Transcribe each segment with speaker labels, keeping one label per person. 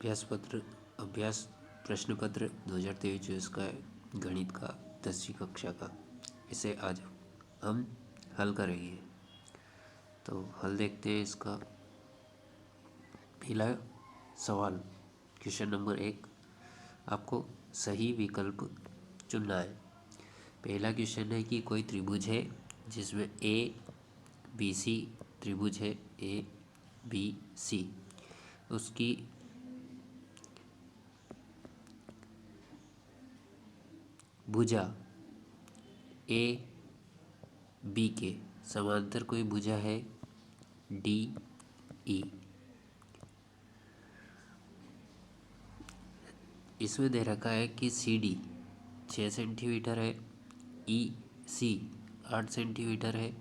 Speaker 1: अभ्यास प्रश्न पत्र 2023-24 का है, गणित का 10वीं कक्षा का। इसे आज हम हल करेंगे। तो हल देखते हैं इसका। पहला सवाल, क्वेश्चन नंबर 1, आपको सही विकल्प चुनना है। पहला क्वेश्चन है कि कोई त्रिभुज है जिसमें ए बी सी त्रिभुज है, ए बी सी, उसकी भुजा ए बी के समांतर कोई भुजा है डी ई। इसमें दे रखा है कि सी डी 6 सेंटीमीटर है, ई सी 8 सेंटीमीटर है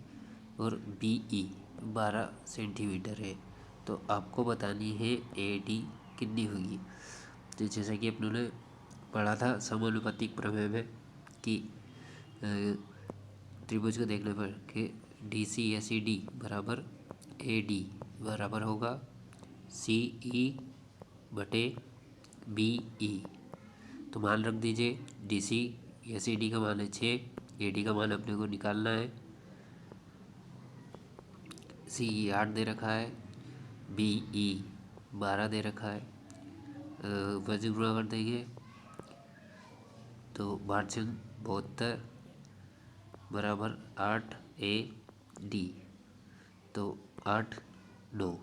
Speaker 1: और बी ई 12 सेंटीमीटर है। तो आपको बतानी है ए डी कितनी होगी। तो जैसा कि अपनों ने पढ़ा था समानुपातिक प्रमेय में कि त्रिभुज को देखने पर कि डी सी या सी डी बराबर ए डी बराबर होगा सी ई बटे बी ई। तो मान रख दीजिए डी सी या सी डी का मान है 6, ए डी का मान अपने को निकालना है। सी ई 8 दे रखा है, बी ई 12 दे रखा है। वज्र गुणा कर देंगे तो 72 बराबर 8 ए डी, तो 8 9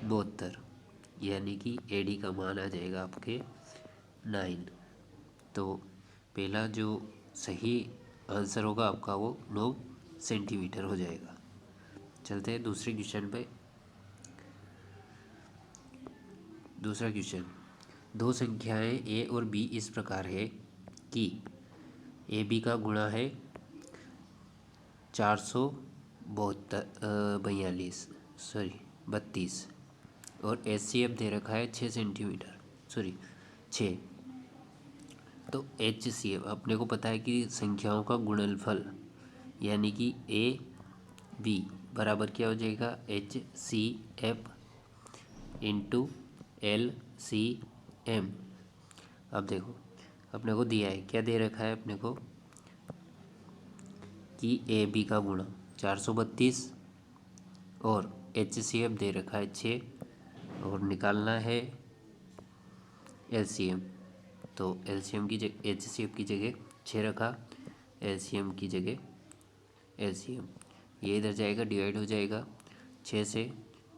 Speaker 1: 72, यानी कि ए डी का मान आ जाएगा आपके 9। तो पहला जो सही आंसर होगा आपका वो 9 सेंटीमीटर हो जाएगा। चलते हैं दूसरे क्वेश्चन पे। दूसरा क्वेश्चन, दो संख्याएं ए और बी इस प्रकार है कि ए बी का गुणा है 32 और एच सी एफ दे रखा है 6 सेंटीमीटर 6। तो एच सी एफ अपने को पता है कि संख्याओं का गुणनफल, यानी कि ए बी बराबर क्या हो जाएगा H C F into L C M. अब देखो अपने को दिया है, क्या दे रखा है अपने को कि ए बी का गुणा 432 और एच सी एफ दे रखा है 6 और निकालना है एल सी एम। तो एल सी एम की जगह एच सी एफ की जगह 6 रखा, एल सी एम की जगह एल सी एम। ये इधर जाएगा, डिवाइड हो जाएगा 6 से,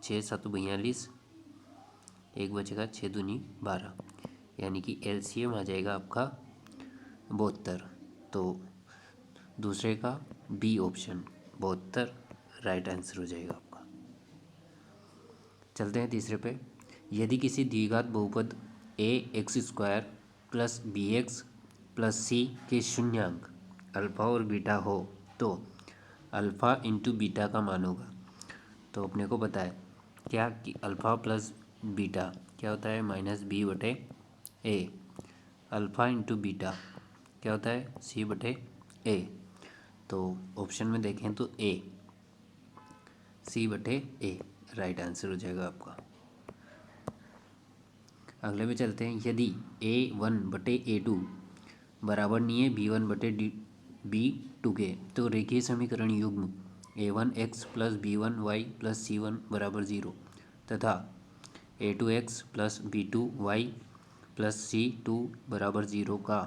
Speaker 1: 6 7 42, एक बचेगा 6 दूनी 12, यानी कि एल सी एम आ जाएगा आपका 72। तो दूसरे का बी ऑप्शन 72 राइट आंसर हो जाएगा आपका। चलते हैं तीसरे पे। यदि किसी द्विघात बहुपद a x square plus b x plus c के शून्यांक अल्फ़ा और बीटा हो तो अल्फ़ा इंटू बीटा का मान होगा। तो अपने को पता है क्या कि अल्फ़ा प्लस बीटा क्या होता है माइनस बी बटे ए। अल्फ़ा इंटू बीटा क्या होता है सी बटे ए। तो ऑप्शन में देखें तो ए सी बटे ए राइट आंसर हो जाएगा आपका। अगले में चलते हैं। यदि A1 बटे A2 बराबर नहीं है B1 बटे B2 के तो रेखीय समीकरण युग्म A1x plus B1y plus C1 बराबर 0 तथा A2x plus B2y plus C2 बराबर 0 का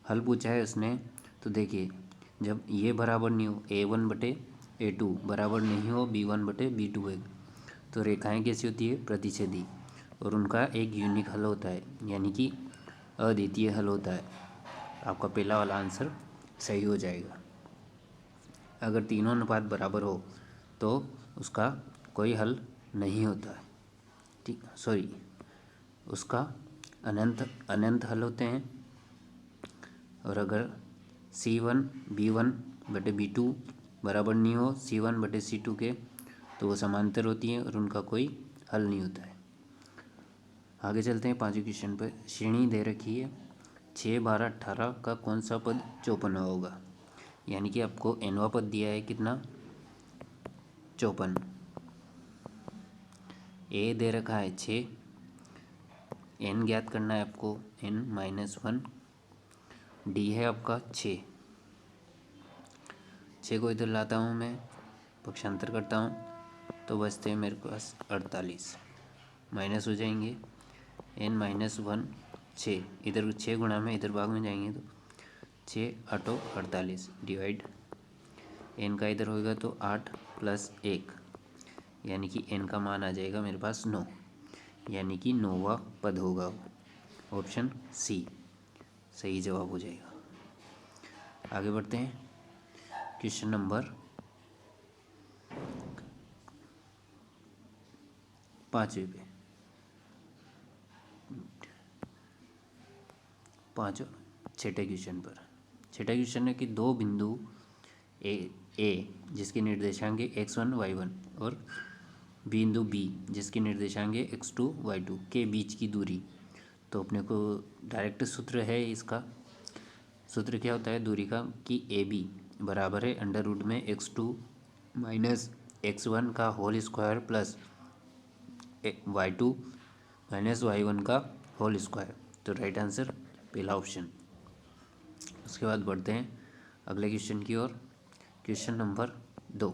Speaker 1: हल पूछा है उसने। तो देखिए जब ये बराबर नहीं हो, A1 बटे A2 बराबर नहीं हो B1 बटे B2 तो रेखाएं कैसी होती है प्रतिच्छेदी, और उनका एक यूनिक हल होता है, यानी कि अद्वितीय हल होता है। आपका पहला वाला आंसर सही हो जाएगा। अगर तीनों अनुपात बराबर हो तो उसका कोई हल नहीं होता है, ठीक, उसका अनंत हल होते हैं। और अगर C1 B1 बटे B2 बराबर नहीं हो C1 बटे C2 के तो वो समांतर होती हैं और उनका कोई हल नहीं होता है। आगे चलते हैं पांचवें क्वेश्चन पर। श्रेणी दे रखी है 6 12 18 का कौन सा पद 54 होगा, यानी कि आपको nवां पद दिया है कितना 54। ए दे रखा है 6, n ज्ञात करना है आपको, n-1। डी है आपका 6। 6 को इधर लाता हूँ मैं, पक्षांतर करता हूँ तो बचते हैं मेरे पास 48। माइनस हो जाएंगे, n-1 6, इधर 6 गुणा में इधर भाग में जाएंगे तो 6 8 48 डिवाइड n का इधर होगा तो 8 + 1, यानी कि n का मान आ जाएगा मेरे पास 9, यानी कि 9वां पद होगा। ऑप्शन सी सही जवाब हो जाएगा। आगे बढ़ते हैं क्वेश्चन नंबर 5वें पे। 6ठे क्वेश्चन पर। 6ठा क्वेश्चन है कि दो बिंदु ए जिसके निर्देशांक x1 y1 और बिंदु बी जिसके निर्देशांक x2 y2 के बीच की दूरी। तो अपने को डायरेक्ट सूत्र है, इसका सूत्र क्या होता है दूरी का कि ए बी बराबर है √x2 - x1 का whole square plus y2 - y1 का होल स्क्वायर। तो राइट आंसर पहला ऑप्शन। उसके बाद बढ़ते हैं अगले क्वेश्चन की ओर। Question number 2।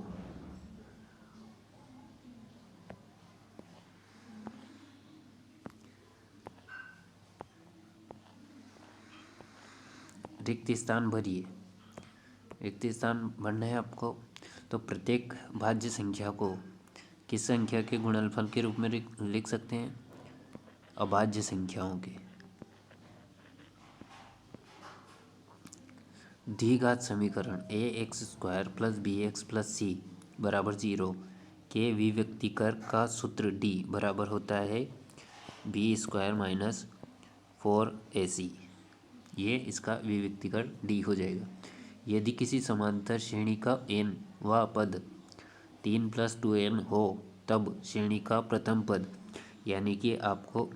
Speaker 1: रिक्त स्थान भरिए। रिक्त स्थान भरना है आपको, तो प्रत्येक भाज्य संख्या को किस संख्या के गुणनफल के रूप में लिख सकते हैं? अभाज्य संख्याओं के। द्विघात समीकरण ax² + bx + c बराबर 0 के विव्यक्तिकर का सूत्र d बराबर होता है b² - 4ac। ये इसका विव्यक्तिकर d हो जाएगा। यदि किसी समांतर श्रेणी का n वां पद 3 + 2n हो तब श्रेणी का प्रथम पद, यानी कि आपको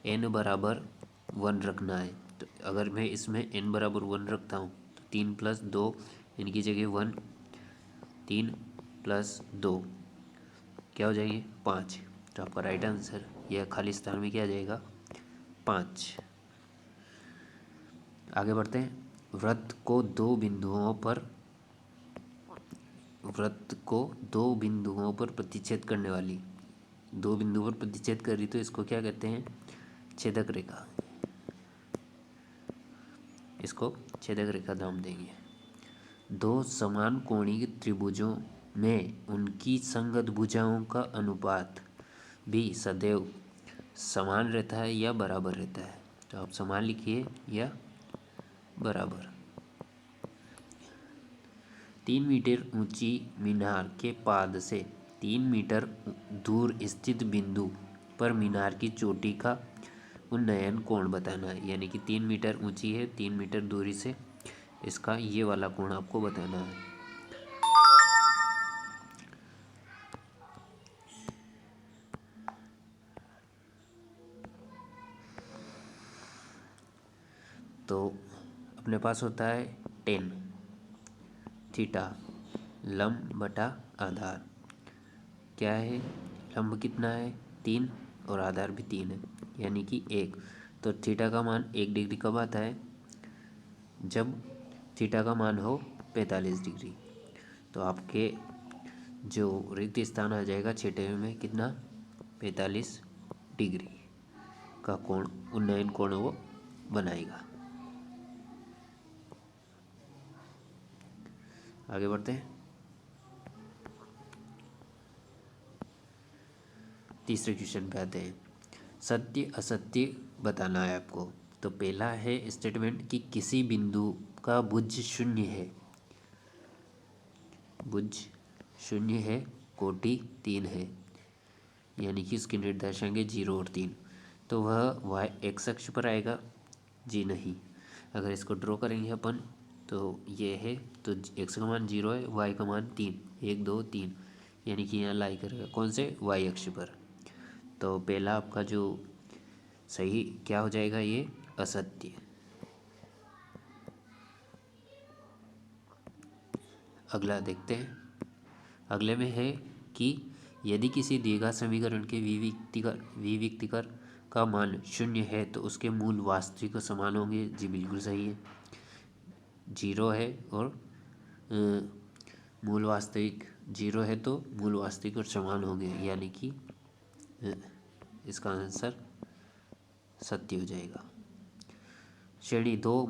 Speaker 1: n बराबर 1 रखना है। तो अगर मैं इसमें n बराबर 1 रखता हूँ तो 3 + 2 इनकी जगह 1, 3 + 2 क्या हो जाएगी 5। तो आपका राइट आंसर यह खाली स्थान में क्या आ जाएगा 5। आगे बढ़ते हैं। वृत्त को दो बिंदुओं पर प्रतिच्छेद करने वाली, दो बिंदुओं पर प्रतिच्छेद कर रही तो इसको क्या कहते हैं छेदक रेखा। इसको छेदक रेखा नाम देंगे। दो समान कोणीय त्रिभुजों में उनकी संगत भुजाओं का अनुपात भी सदैव समान रहता है या बराबर रहता है। तो आप समान लिखिए या बराबर। 3 मीटर ऊंची मीनार के पाद से 3 मीटर दूर स्थित बिंदु पर मीनार की चोटी का उन्नयन कोण बताना है। यानी कि 3 मीटर ऊंची है, 3 मीटर दूरी से इसका ये वाला कोण आपको बताना है। तो अपने पास होता है 10 थीटा लंब बटा आधार। क्या है लंब कितना है 3 और आधार भी 3 है, यानी कि 1। तो थीटा का मान 1 डिग्री कब आता है? जब थीटा का मान हो 45 डिग्री। तो आपके जो रिक्त स्थान आ जाएगा छठे में कितना 45 डिग्री का कोण उन्नयन कोण वो बनाएगा। आगे बढ़ते हैं। तीसरे क्वेश्चन पे आते हैं। सत्य असत्य बताना है आपको। तो पहला है स्टेटमेंट कि किसी बिंदु का भुज 0 है, भुज 0 है, कोटि 3 है, यानी कि उसके निर्देशांक 0 और 3। तो वह x अक्ष पर आएगा जी नहीं। अगर इसको ड्रॉ करेंगे अपन तो ये है, तो x का मान 0 है, y का मान 3, 1 2 3, यानी कि यहाँ लाई करेगा कौन से y अक्ष पर। तो पहला आपका जो सही क्या हो जाएगा ये असत्य। अगला देखते हैं। अगले में है कि यदि किसी द्विघात समीकरण के विविक्तिकर का मान शून्य है तो उसके मूल वास्तविक और समान होंगे। जी बिल्कुल सही है। 0 है और मूल वास्तविक 0 है तो मूल वास्तविक और समान होंगे, यानी कि अ, इसका आंसर सत्य हो जाएगा। श्रेणी 2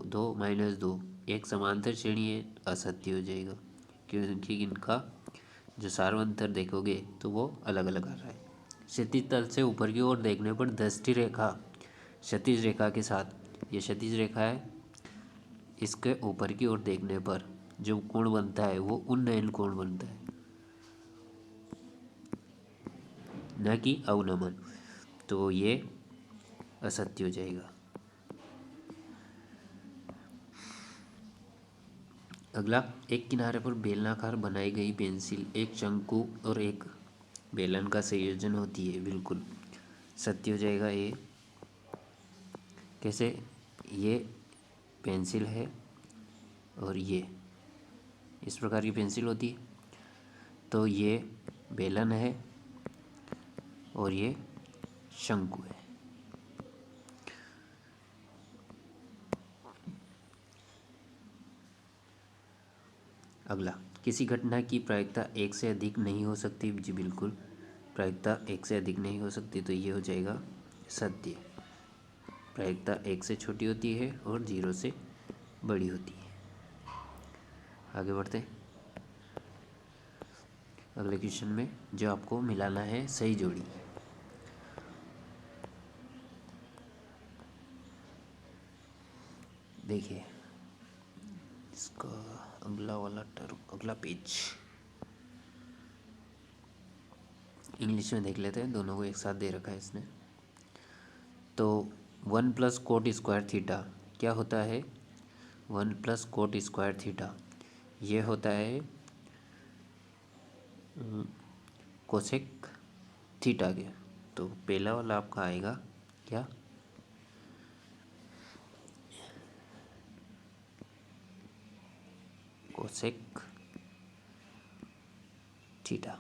Speaker 1: - 2 एक समांतर श्रेणी है, असत्य हो जाएगा क्योंकि इनका जो सार्वंतर देखोगे तो वो अलग अलग आ रहा है। क्षैतिज तल से ऊपर की ओर देखने पर दृष्टि रेखा क्षैतिज रेखा के साथ, ये क्षैतिज रेखा है, इसके ऊपर की ओर देखने पर जो कोण बनता है वो उन्नयन कोण बनता है, न कि अवनमन। तो ये असत्य हो जाएगा। अगला, एक किनारे पर बेलनाकार बनाई गई पेंसिल एक शंकु और एक बेलन का संयोजन होती है। बिल्कुल सत्य हो जाएगा ये। कैसे? ये पेंसिल है और ये इस प्रकार की पेंसिल होती है, तो ये बेलन है और ये शंकु है। अगला, किसी घटना की प्रायिकता एक से अधिक नहीं हो सकती। जी बिल्कुल, प्रायिकता एक से अधिक नहीं हो सकती, तो ये हो जाएगा सत्य। प्रायिकता एक से छोटी होती है और 0 से बड़ी होती है। आगे बढ़ते हैं अगले क्वेश्चन में, जो आपको मिलाना है सही जोड़ी। देखिए इसका अगला वाला टर्म, अगला पेज इंग्लिश में देख लेते हैं, दोनों को एक साथ दे रखा है इसने। तो 1 + cot² थीटा क्या होता है? 1 + cot² थीटा ये होता है कोसेक थीटा के। तो पहला वाला आपका आएगा क्या? कोसेक थीटा,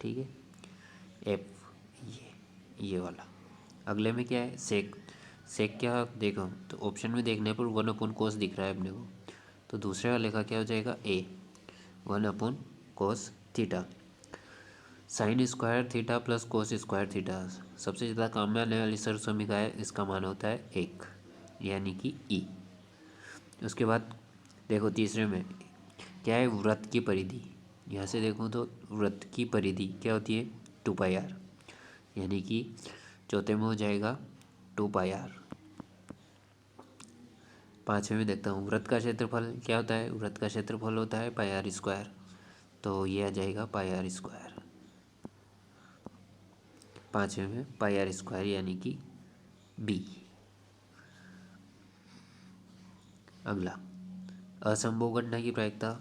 Speaker 1: ठीक है। एफ ये वाला। अगले में क्या है? सेक। सेक क्या देखो तो ऑप्शन में देखने पर 1/cos दिख रहा है अपने को, तो दूसरे वाले का क्या हो जाएगा? ए 1/cos theta. sin² theta + cos² theta सबसे ज़्यादा काम में आने वाली सर्वसमीका है, इसका मान होता है 1, यानी कि ई। उसके बाद देखो तीसरे में क्या है? वृत्त की परिधि। यहाँ से देखूँ तो वृत्त की परिधि क्या होती है? 2πr, यानी कि चौथे में हो जाएगा 2πr। पाँचवें में देखता हूँ, वृत्त का क्षेत्रफल क्या होता है? वृत्त का क्षेत्रफल होता है πr², तो ये आ जाएगा πr²। पाँचवें में πr², यानी कि बी। अगला, असंभव घटना की प्रायिकता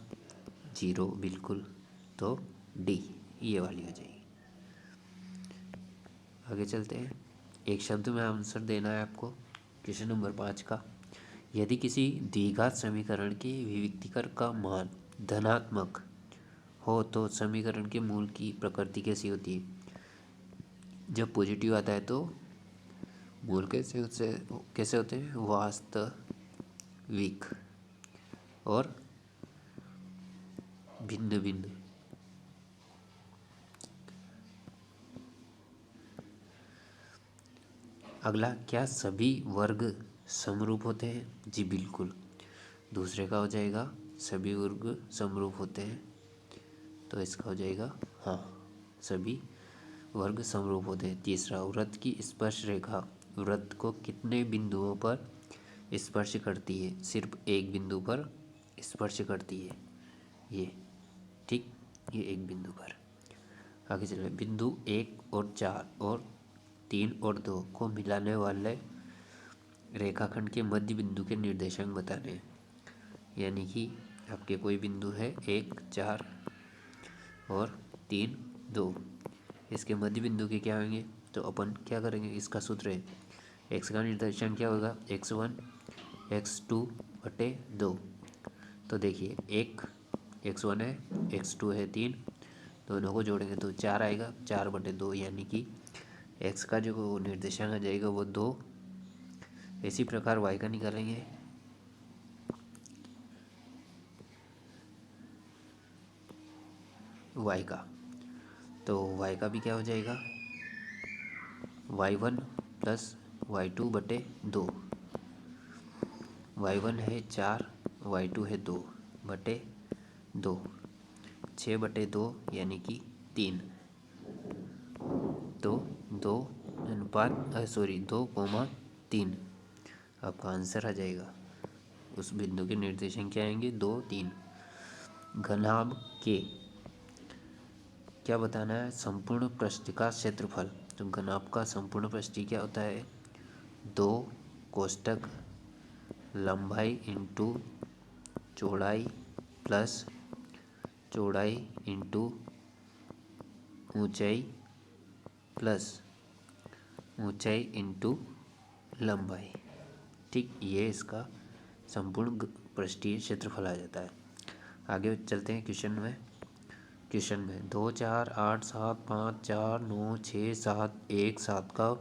Speaker 1: 0, बिल्कुल, तो डी ये वाली हो जाएगी। आगे चलते हैं, एक शब्द में आंसर देना है आपको। क्वेश्चन नंबर 5 का, यदि किसी द्विघात समीकरण के विविक्तिकर का मान धनात्मक हो तो समीकरण के मूल की प्रकृति कैसी होती है? जब पॉजिटिव आता है तो मूल कैसे होते हैं? वास्तविक और भिन्न भिन्न। अगला, क्या सभी वर्ग समरूप होते हैं? जी बिल्कुल, दूसरे का हो जाएगा सभी वर्ग समरूप होते हैं, तो इसका हो जाएगा हाँ, सभी वर्ग समरूप होते हैं। तीसरा, वृत्त की स्पर्श रेखा वृत्त को कितने बिंदुओं पर स्पर्श करती है? सिर्फ एक बिंदु पर स्पर्श करती है ये, ठीक, ये एक बिंदु पर। आगे चलिए, बिंदु 1 और 4 और 3 और 2 को मिलाने वाले रेखाखंड के मध्य बिंदु के निर्देशांक बताने हैं। यानी कि आपके कोई बिंदु है 1, 4 और 3, 2, इसके मध्य बिंदु के क्या होंगे? तो अपन क्या करेंगे? इसका सूत्र है, एक्स का निर्देशांक क्या होगा? x1 x2/2। तो देखिए एक x1 है, x2 है 3, दोनों को जोड़ेंगे तो 4 आएगा, 4/2, यानी कि एक्स का जो निर्देशांक आ जाएगा वो 2। इसी प्रकार वाई का निकालेंगे। वाई का, तो वाई का भी क्या हो जाएगा, y1 प्लस y2 बटे 2। y1 है 4, y2 है 2 बटे 2, 6 बटे 2 यानी कि 3। तो 2:3 आपका आंसर आ जाएगा। उस बिंदु के निर्देशांक क्या आएंगे, 2, 3। घनाभ के क्या बताना है, संपूर्ण पृष्ठ का क्षेत्रफल। तो घनाभ का संपूर्ण पृष्ठ क्या होता है, 2 कोष्टक लंबाई इंटू चौड़ाई प्लस चौड़ाई इंटू ऊंचाई प्लस ऊंचाई इंटू लंबाई। ठीक, ये इसका संपूर्ण पृष्ठीय क्षेत्रफल आ जाता है। आगे चलते हैं क्वेश्चन में 2, 4, 8, 7, 5, 4, 9, 6, 7, 1, 7 का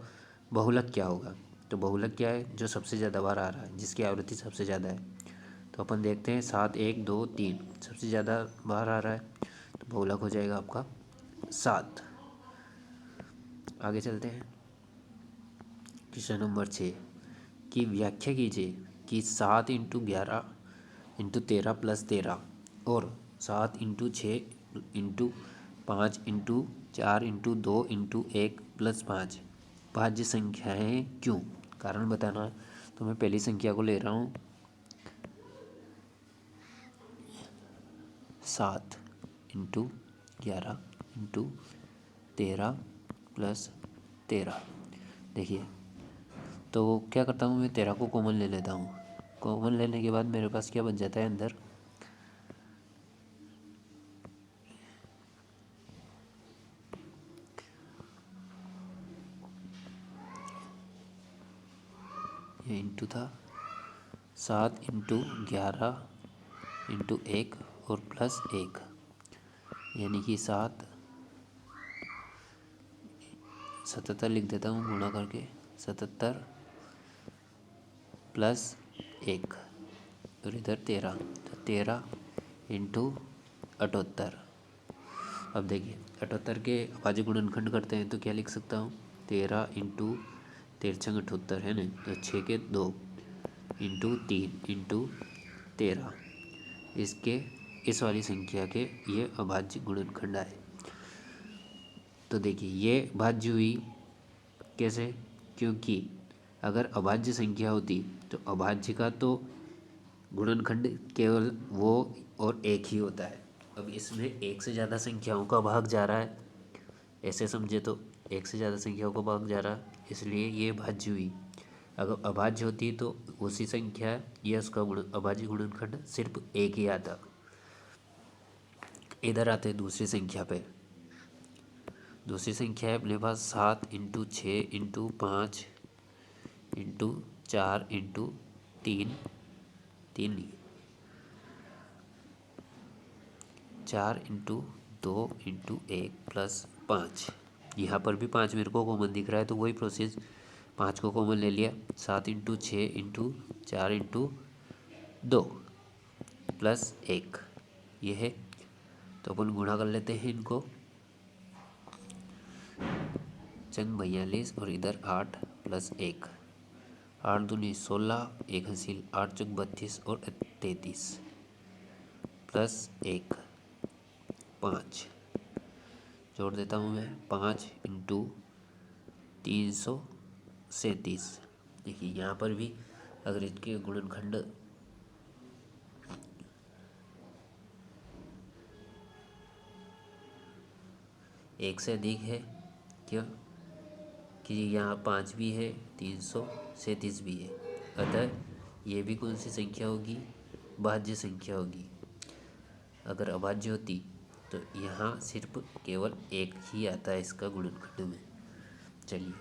Speaker 1: बहुलक क्या होगा। तो बहुलक क्या है, जो सबसे ज़्यादा बार आ रहा है, जिसकी आवृत्ति सबसे ज़्यादा है। तो अपन देखते हैं 7, 1, 2, 3 सबसे ज़्यादा बार आ रहा है, तो बहुलक हो जाएगा आपका 7। आगे चलते हैं क्वेश्चन नंबर 6 की व्याख्या कीजिए कि 7 इंटू 11 इंटू 13 प्लस 13 और 7 into 6 into 5 into 4 into 2 into 1 plus 5 भाज्य संख्याएँ क्यों। कारण बताना। तो मैं पहली संख्या को ले रहा हूँ, 7 इंटू 11 इंटू 13 प्लस 13। देखिए, तो क्या करता हूँ, मैं 13 को कॉमन ले लेता हूँ। कॉमन लेने के बाद मेरे पास क्या बच जाता है अंदर, ये इंटू था, 7 इंटू 11 इंटू 1 और प्लस 1 यानी कि 77 लिख देता हूँ गुणा करके, 77 प्लस 1 और इधर 13, तो 13 इंटू 78। अब देखिए 78 के अभाज्य गुणनखंड करते हैं तो क्या लिख सकता हूँ, 13 इंटू 13 78 है ना, तो 6 के 2 इंटू 3 इंटू 13। इसके इस वाली संख्या के ये अभाज्य गुणनखंड आए। तो देखिए ये भाज्य हुई कैसे, क्योंकि अगर अभाज्य संख्या होती तो अभाज्य का तो गुणनखंड केवल वो और एक ही होता है। अब इसमें एक से ज़्यादा संख्याओं का भाग जा रहा है, ऐसे समझे तो एक से ज़्यादा संख्याओं का भाग जा रहा है, इसलिए ये भाज्य हुई। अगर अभाज्य होती तो उसी संख्या या उसका अभाज्य गुणनखंड सिर्फ एक ही आता। इधर आते हैं दूसरी संख्या पे। दूसरी संख्या है अपने पास 7 into 6 into 5 into 4 into 3 4 into 2 into 1 plus 5। यहाँ पर भी 5 मेरे को कॉमन दिख रहा है, तो वही प्रोसेस, 5 को कॉमन ले लिया, 7 इंटू 6 इंटू 4 इंटू 2 प्लस 1 ये है। तो अपन गुणा कर लेते हैं इनको, चंग 42 और इधर 8 प्लस 1, 8 दूनी 16, 1 हासिल 8 चौक 32 और 33 प्लस 1 5 जोड़ देता हूँ मैं, 5 इंटू 337। देखिए यहाँ पर भी अगर इसके गुणनखंड एक से अधिक है, क्यों कि यहाँ 5 भी है, 337 भी है, अतः ये भी कौन सी संख्या होगी, भाज्य संख्या होगी। अगर अभाज्य होती तो यहाँ सिर्फ केवल एक ही आता है इसका गुणनखंड में। चलिए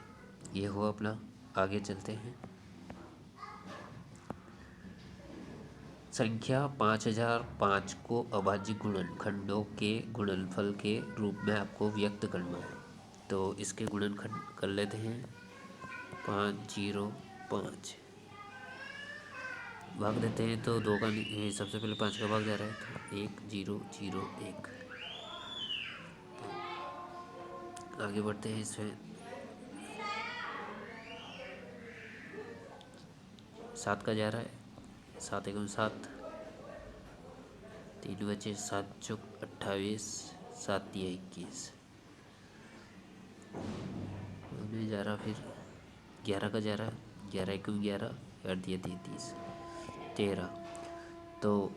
Speaker 1: ये हुआ अपना, आगे चलते हैं। संख्या 5005 को अभाज्य गुणनखंडों के गुणनफल के रूप में आपको व्यक्त करना है। तो इसके गुणनखंड कर लेते हैं। 5 0 5 भाग देते हैं तो 2 का सबसे पहले 5 का भाग जा रहा है तो 1 0 0 1। आगे बढ़ते हैं इसमें 7 का जा रहा है, 7 एकम 7, 3 बचे, 7 चौक 28, 7 तिया 21 नहीं जा रहा। फिर 11 का जा रहा है, 11 एकम 11, 8 दिया 33 13। तो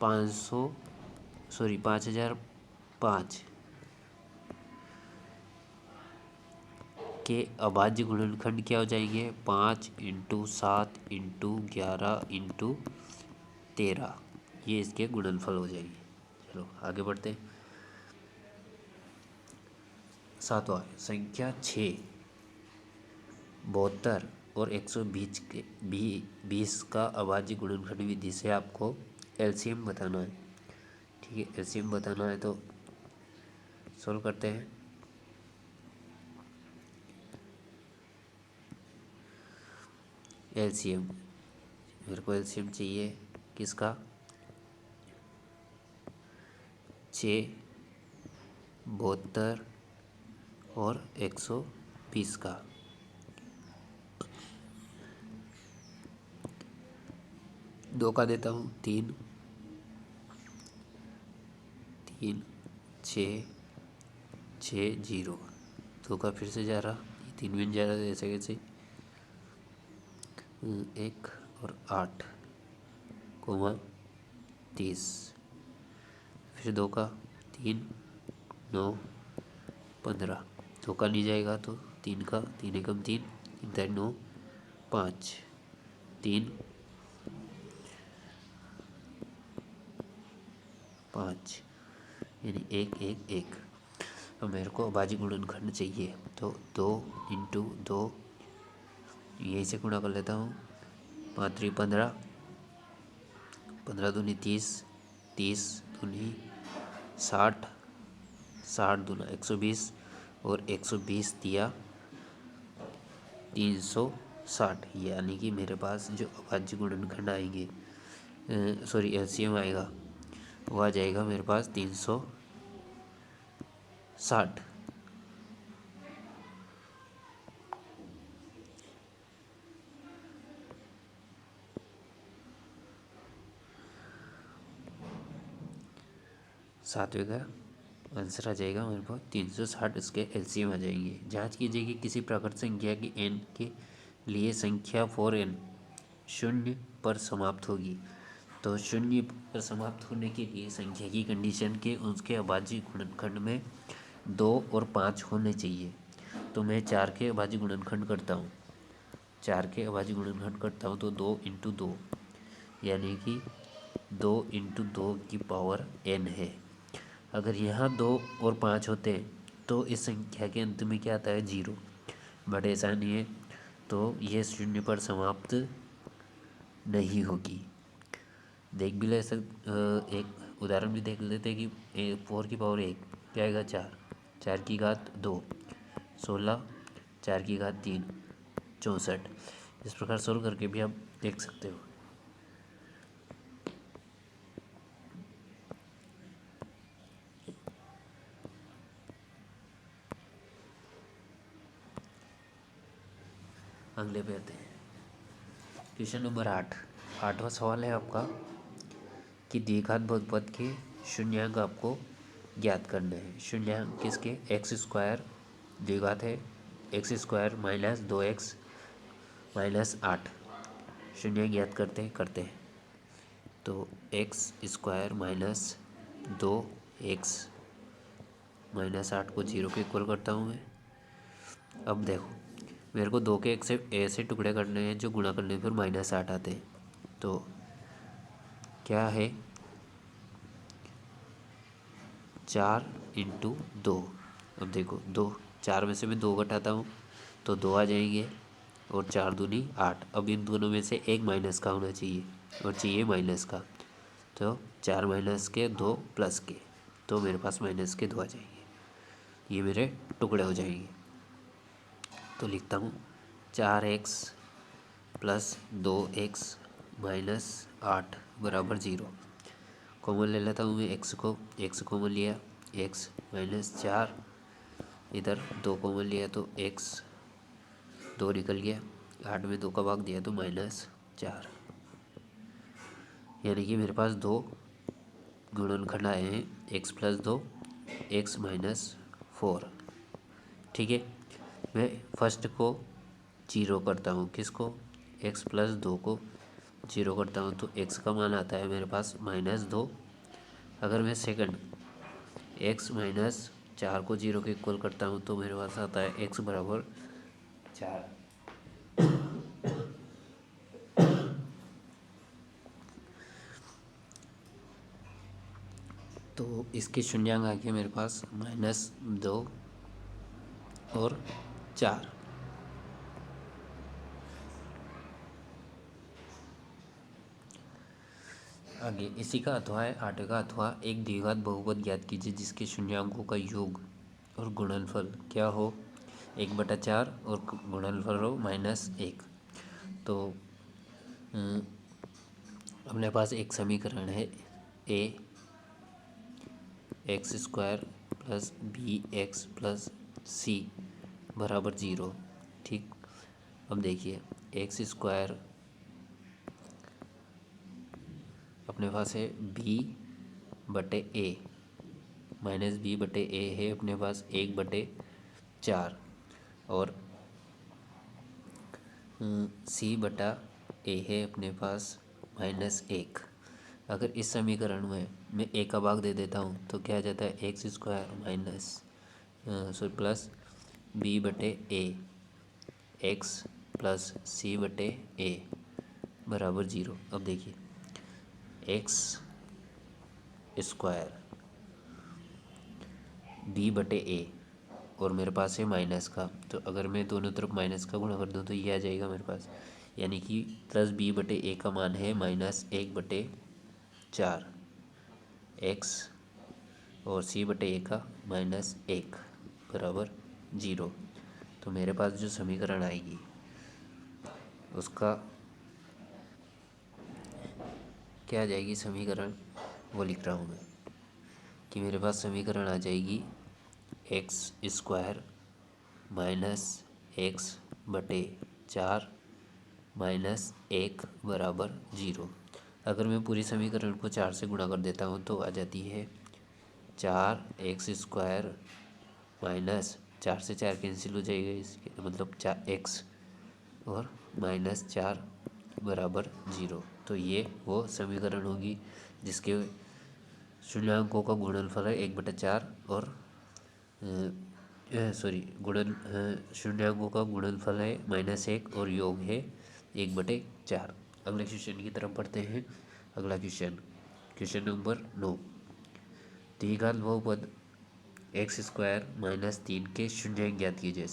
Speaker 1: 5005 के अभाज्य गुणनखंड क्या हो जाएंगे? 5 × 7 × 11 × 13, ये इसके गुणनफल हो जाएंगे। चलो आगे बढ़ते हैं। 7वां संख्या 6, 72 और 120 का अभाज्य गुणनखंड विधि से आपको एलसीएम बताना है। ठीक है, एलसीएम बताना है तो सोल्व करते हैं। एलसीएम, मेरे को एलसीएम चाहिए किसका? 6, 72 और 120 का। दो का देता हूँ, 3 3 6 6 0। दो का फिर से जा रहा, 3 भी जा रहा, ऐसे कैसे? 1 और 8 30। फिर 2 का 3 9 15। 2 का नहीं जाएगा तो 3 का, 3 एकम 3, 3 9 5 3 5 यानी 1 1 1। अब मेरे को अभाज्य गुणनखंड चाहिए तो 2 × 2 यहीं से गुणा कर लेता हूँ। 5 3 15, 15 दूनी 30, 30 दूनी 60, 60 दूना 120 और 120 दिया 360। यानी कि मेरे पास जो अभाज्य गुणनखंड आएंगे, सॉरी एलसीएम आएगा, वो आ जाएगा मेरे पास 360। सातवें का आंसर आ जाएगा मेरे पास 360, इसके एलसीएम आ जाएंगे। जांच कीजिए कि किसी प्राकृत संख्या की n के लिए संख्या 4n शून्य पर समाप्त होगी। तो शून्य पर समाप्त होने के लिए संख्या की कंडीशन के उसके अभाज्य गुणनखंड में 2 और 5 होने चाहिए। तो मैं 4 के अभाज्य गुणनखंड करता हूँ, 4 के अभाज्य गुणनखंड करता हूँ तो 2 × 2 यानी कि 2 × 2 की पावर n है। अगर यहाँ 2 और 5 होते हैं तो इस संख्या के अंत में क्या आता है? 0, बट ऐसा नहीं है, तो ये शून्य पर समाप्त नहीं होगी। देख भी ले एक उदाहरण भी देख लेते हैं कि 4 की पावर 1 क्या आएगा? 4, 4 की घात 2 16, 4 की घात 3 64। इस प्रकार सोल्व करके भी आप देख सकते हो। अगले पे आते हैं। क्वेश्चन नंबर 8, 8वां सवाल है आपका कि द्विघात बहुपद के शून्यांक आपको ज्ञात करना है। शून्यांक किसके? x² द्विघात है, x² - 2x - 8 शून्यांक ज्ञात करते हैं। तो x² - 2x - 8 को 0 के इक्वल करता हूँ मैं। अब देखो, मेरे को 2 के ऐसे टुकड़े करने हैं जो गुणा करने पर -8 आते हैं। तो क्या है? 4 × 2। अब देखो 2, 4 में से मैं 2 घटाता हूँ तो 2 आ जाएंगे और 4 दूनी 8। अब इन दोनों में से एक माइनस का होना चाहिए और चाहिए माइनस का, तो 4 - के 2 + के, तो मेरे पास -के 2 आ जाएंगे। ये मेरे टुकड़े हो जाएंगे। तो लिखता हूँ 4x प्लस 2x माइनस 8 बराबर 0। कॉमन ले लेता हूँ मैं x कॉमन लिया, x माइनस 4, इधर 2 कॉमन लिया तो x 2 निकल गया, 8 में 2 का भाग दिया तो -4, यानी कि मेरे पास 2 गुणनखंड आए हैं, x प्लस 2, x माइनस 4। ठीक है, मैं फर्स्ट को 0 करता हूँ, किसको, x प्लस 2 को 0 करता हूँ तो x का मान आता है मेरे पास -2। अगर मैं सेकंड x माइनस 4 को 0 के इक्वल करता हूँ तो मेरे पास आता है x बराबर 4। तो इसके शून्यांक आ गया मेरे पास -2 और 4। आगे इसी का अथवा है 8 का अथवा एक द्विघात बहुपद ज्ञात कीजिए जिसके शून्यांकों का योग और गुणनफल क्या हो 1/4 और गुणनफल हो -1। तो अपने पास एक समीकरण है a x square plus b x plus c बराबर 0। ठीक, अब देखिए एक्स स्क्वायर अपने पास है b/a माइनस b/a है अपने पास 1/4 और c/a है अपने पास -1। अगर इस समीकरण में मैं a का भाग दे देता हूँ तो क्या आ जाता है x square plus b/a x plus c/a बराबर 0। अब देखिए एक्स स्क्वायर b/a और मेरे पास है माइनस का, तो अगर मैं दोनों तरफ माइनस का गुणा कर दूँ तो ये आ जाएगा मेरे पास, यानी कि प्लस b/a का मान है -1/4 एक्स और c/a का -1 बराबर 0। तो मेरे पास जो समीकरण आएगी उसका क्या आ जाएगी समीकरण, वो लिख रहा हूँ मैं कि मेरे पास समीकरण आ जाएगी एक्स स्क्वायर -x/4 -1 बराबर 0। अगर मैं पूरी समीकरण को 4 से गुणा कर देता हूँ तो आ जाती है 4x² माइनस 4 से 4 कैंसिल हो जाएगा, इसके मतलब 4x और -4 बराबर 0। तो ये वो समीकरण होगी जिसके शून्यांकों का गुणनफल है 1/4 और शून्यांकों का गुणनफल है -1 और योग है 1/4। अगले क्वेश्चन की तरफ बढ़ते हैं। अगला क्वेश्चन नंबर 9, द्विघात बहुपद x² -3 के शून्यांक ज्ञात कीजिए।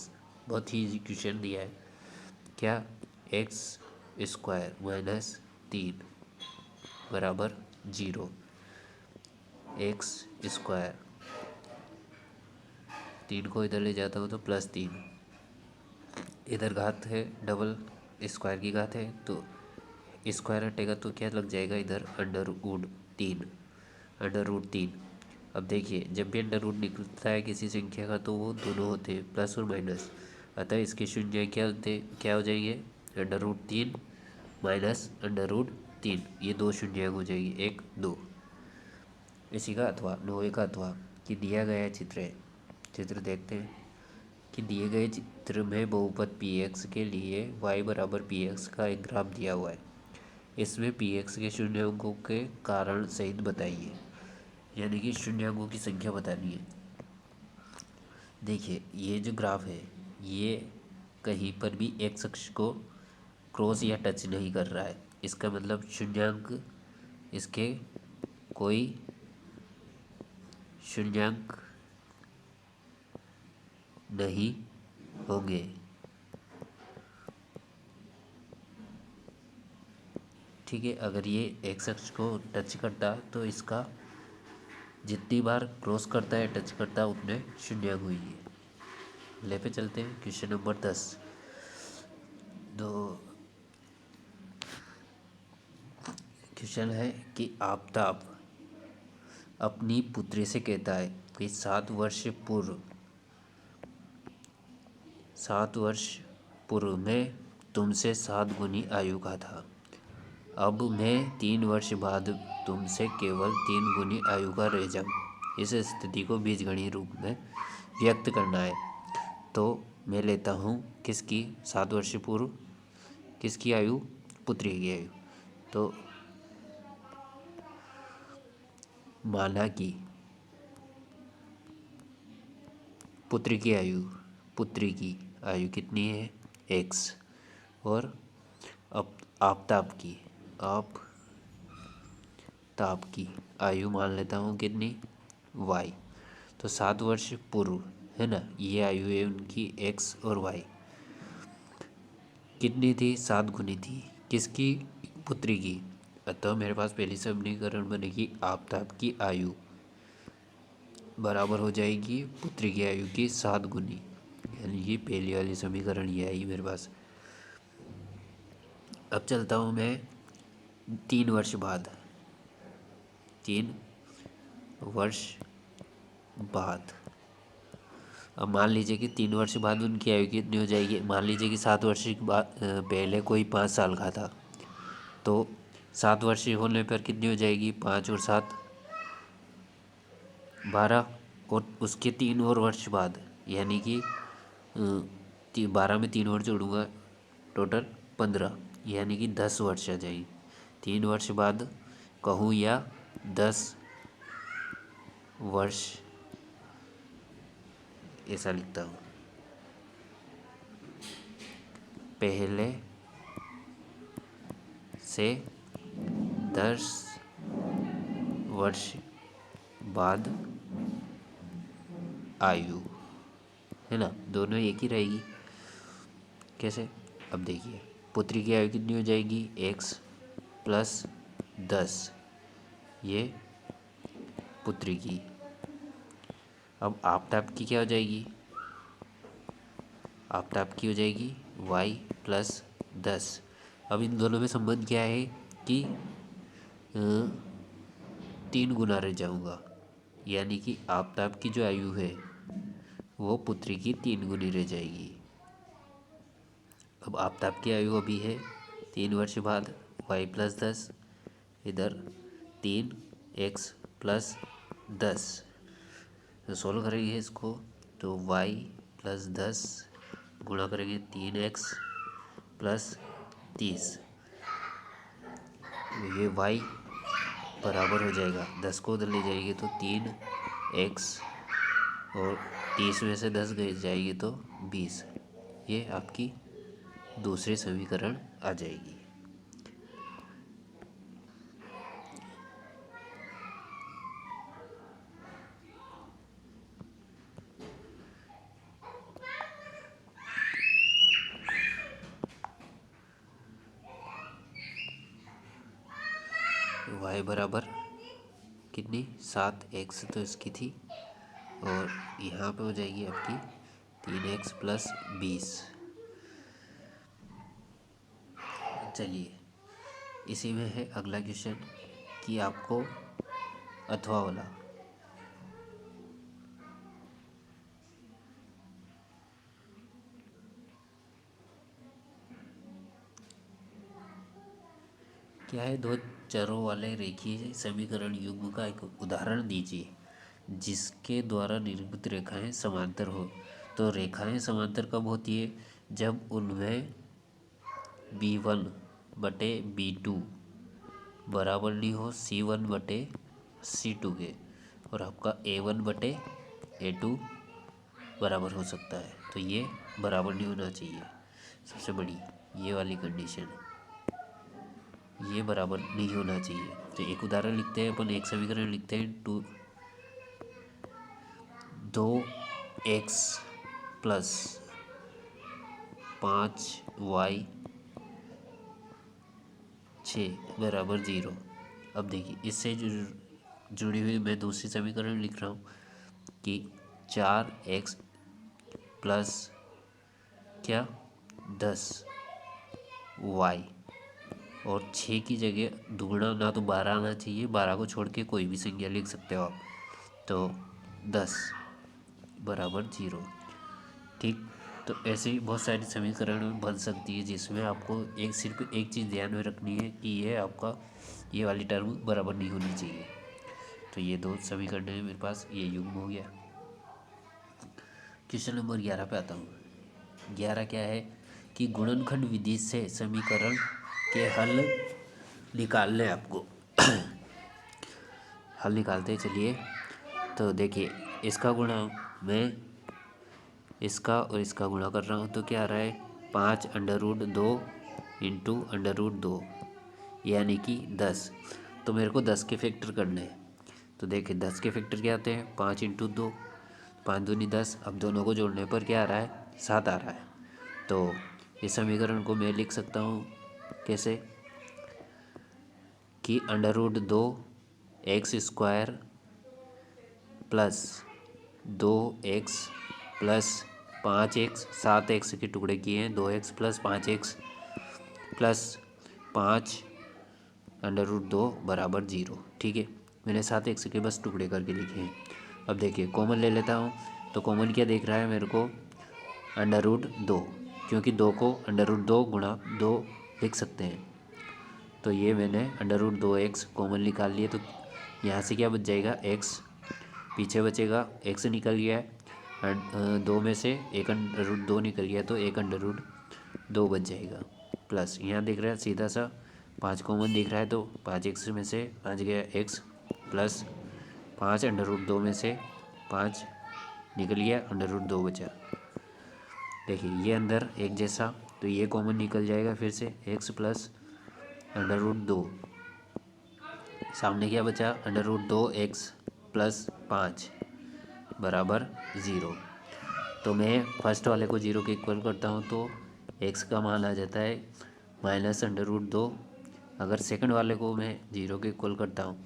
Speaker 1: बहुत ही इजी क्वेश्चन दिया है। क्या x² -3 बराबर 0। x², 3 को इधर ले जाता हूँ तो +3, इधर घात है डबल स्क्वायर की घात है तो स्क्वायर हटेगा तो क्या लग जाएगा इधर √3। अब देखिए जब भी अंडर रूट निकलता है किसी संख्या का तो वो दोनों होते हैं प्लस और माइनस, अतः इसके शून्य क्या हो जाएंगे √3 माइनस √3, ये 2 शून्य हो जाएगी 1 2। इसी का अथवा 9 का अथवा कि दिया गया चित्र देखते हैं कि दिए गए चित्र में बहुपद px के लिए y बराबर px का एक ग्राफ दिया हुआ है। इसमें px के शून्यांकों के कारण सहित बताइए, यानी कि शून्यांकों की संख्या बतानी है। देखिए ये जो ग्राफ है ये कहीं पर भी एक्स अक्ष को क्रॉस या टच नहीं कर रहा है, इसका मतलब शून्यांक इसके कोई शून्यांक नहीं होंगे। ठीक है, अगर ये एक्स अक्ष को टच करता तो इसका जितनी बार क्रॉस करता है, टच करता है, उतने शून्य हुई है। ले पे चलते हैं क्वेश्चन नंबर 10। तो क्वेश्चन है कि आफताब अपनी पुत्री से कहता है कि 7 वर्ष पूर्व मैं तुमसे 7 गुनी आयु का था। अब मैं 3 वर्ष बाद तुमसे केवल 3 गुनी आयु का रह जाऊँ। इस स्थिति को बीजगणित रूप में व्यक्त करना है। तो मैं लेता हूँ किसकी 7 वर्ष पूर्व, किसकी आयु, पुत्री की आयु। तो माना कि पुत्री की आयु कितनी है, x, और अब आफताब की आयु मान लेता हूँ कितनी, y। तो 7 वर्ष पूर्व है ना, ये आयु है उनकी x और y। कितनी थी, 7 गुनी थी, किसकी, पुत्री की। अतः मेरे पास पहली समीकरण बनेगी आफताब की आयु बराबर हो जाएगी पुत्री की आयु की 7 गुनी, यानी कि पहली वाली समीकरण ये आई मेरे पास। अब चलता हूँ मैं 3 वर्ष बाद। 3 वर्ष बाद अब मान लीजिए कि 3 वर्ष बाद उनकी आयु कितनी हो जाएगी। मान लीजिए कि 7 वर्ष के बाद पहले कोई 5 साल का था, तो 7 वर्ष होने पर कितनी हो जाएगी, 5 और 7 12, और उसके 3 और वर्ष बाद, यानी कि 12 में 3 और जोड़ूंगा, टोटल 15, यानी कि 10 वर्ष आ जाएगी। 3 वर्ष बाद कहूँ या 10 वर्ष, ऐसा लिखता हूँ। पहले से 10 वर्ष बाद आयु, है ना, दोनों एक ही रहेगी। कैसे, अब देखिए पुत्री की आयु कितनी हो जाएगी, x + 10, ये पुत्री की। अब आफताब की क्या हो जाएगी, आफताब की हो जाएगी y + 10। अब इन दोनों में संबंध क्या है कि 3 गुना रह जाऊंगा, यानी कि आफताब की जो आयु है वो पुत्री की 3 गुनी रह जाएगी। अब आफताब की आयु अभी है 3 वर्ष बाद y + 10, इधर 3x + 10। तो सोल्व करेंगे इसको, तो y + 10 गुणा करेंगे 3x + 30, ये y बराबर हो जाएगा, 10 को उधर ले जाएगी तो 3x, और 30 में से 10 गई जाएगी तो 20। ये आपकी दूसरी समीकरण आ जाएगी। y बराबर कितनी, 7x तो इसकी थी, और यहाँ पे हो जाएगी आपकी 3x + 20। चलिए इसी में है अगला क्वेश्चन कि आपको अथवा वाला क्या है, 2 चरों वाले रेखीय समीकरण युग्म का एक उदाहरण दीजिए जिसके द्वारा निरूपित रेखाएं समांतर हो। तो रेखाएं समांतर कब होती है, जब उनमें b1/b2 बराबर नहीं हो c1/c2 के, और आपका a1/a2 बराबर हो सकता है। तो ये बराबर नहीं होना चाहिए, सबसे बड़ी ये वाली कंडीशन, ये बराबर नहीं होना चाहिए। तो एक उदाहरण लिखते हैं अपन, एक समीकरण लिखते हैं, 2x + 5y 6 = 0। अब देखिए इससे जो जुड़ी हुई मैं दूसरी समीकरण लिख रहा हूँ कि 4x प्लस क्या 10y और 6 की जगह दुगुना ना तो 12 आना चाहिए, 12 को छोड़ के कोई भी संख्या लिख सकते हो आप। तो 10 बराबर 0। ठीक, तो ऐसे ही बहुत सारी समीकरण बन सकती है जिसमें आपको सिर्फ एक चीज़ ध्यान में रखनी है कि ये आपका ये वाली टर्म बराबर नहीं होनी चाहिए। तो ये दो समीकरण है मेरे पास, ये युग्म हो गया। क्वेश्चन नंबर 11 पे आता हूँ। 11 क्या है कि गुणनखंड विधि से समीकरण के हल निकालने आपको हल निकालते चलिए। तो देखिए, इसका गुणा मैं इसका और इसका गुणा कर रहा हूँ तो क्या आ रहा है 5√2 इंटू √2 यानी कि 10। तो मेरे को 10 के फैक्टर करने हैं। तो देखिए 10 के फैक्टर क्या आते हैं 5 इंटू 2, 5 दूनी 10। अब दोनों को जोड़ने पर क्या आ रहा है 7 आ रहा है। तो इस समीकरण को मैं लिख सकता हूँ कैसे कि √2 x square plus 2x plus 5x, 7x के टुकड़े किए हैं, 2x प्लस 5x प्लस 5√2 बराबर 0। ठीक है, मैंने 7x के बस टुकड़े करके लिखे हैं। अब देखिए कॉमन ले लेता हूँ। तो कॉमन क्या देख रहा है मेरे को √2, क्योंकि 2 को √2 गुणा 2 लिख सकते हैं। तो ये मैंने √2x कॉमन निकाल लिए। तो यहाँ से क्या बच जाएगा x, पीछे बचेगा x निकल गया है, 2 में से 1√2 निकल गया तो 1√2 बच जाएगा। प्लस यहाँ दिख रहा है सीधा सा 5 कॉमन दिख रहा है तो 5x में से 5 गया x प्लस 5√2 में से 5 निकल गया √2 बचा। देखिए ये अंदर एक जैसा, तो ये कॉमन निकल जाएगा फिर से x प्लस √2, सामने क्या बचा √2x प्लस 5 बराबर 0। तो मैं फर्स्ट वाले को 0 के इक्वल करता हूँ तो x का मान आ जाता है -√2। अगर सेकंड वाले को मैं 0 के इक्वल करता हूँ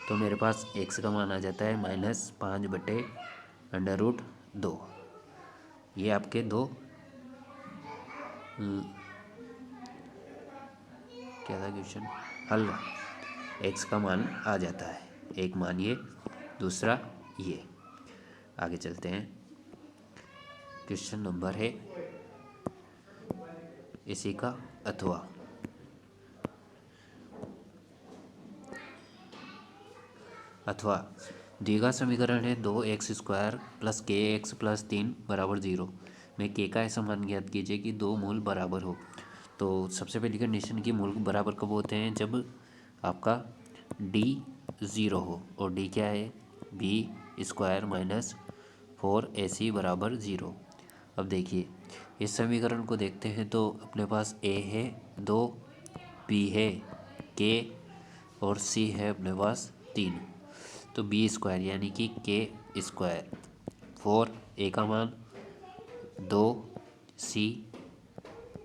Speaker 1: तो मेरे पास x का मान आ जाता है -5/√2। ये आपके दो क्या था क्वेश्चन हल, x का मान आ जाता है। एक मान ये, दूसरा ये। आगे चलते हैं। क्वेश्चन नंबर है इसी का अथवा द्विघात समीकरण है 2x² प्लस kx प्लस 3 बराबर 0 में k का ऐसा मान ज्ञात कीजिए कि दो मूल बराबर हो। तो सबसे पहली कंडीशन की मूल बराबर कब होते हैं जब आपका d 0 हो, और d क्या है b² - 4ac बराबर 0। अब देखिए इस समीकरण को देखते हैं तो अपने पास a है 2, b है k और c है अपने पास 3। तो b² यानी कि k², 4 a का मान 2 c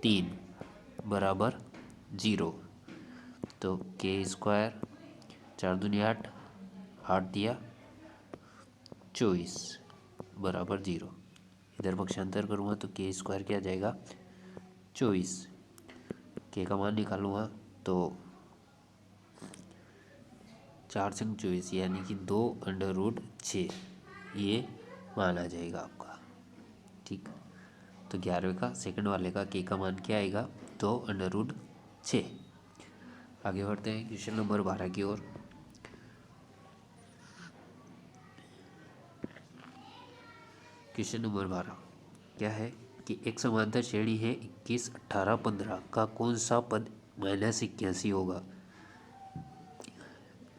Speaker 1: 3 बराबर 0। तो k², 4 दूनी 8, 8 दिया 24 बराबर 0। इधर पक्षांतर करूँगा तो k² क्या आ जाएगा 24। k का मान निकालूँगा तो 4 संग 24 यानी कि 2√6 ये मान आ जाएगा आपका। ठीक, तो 11वें का सेकंड वाले का k का मान क्या आएगा 2√6। आगे बढ़ते हैं क्वेश्चन नंबर 12 की ओर। क्वेश्चन नंबर 12 क्या है कि एक समांतर श्रेणी है 21, 18, 15 का कौन सा पद -81 होगा।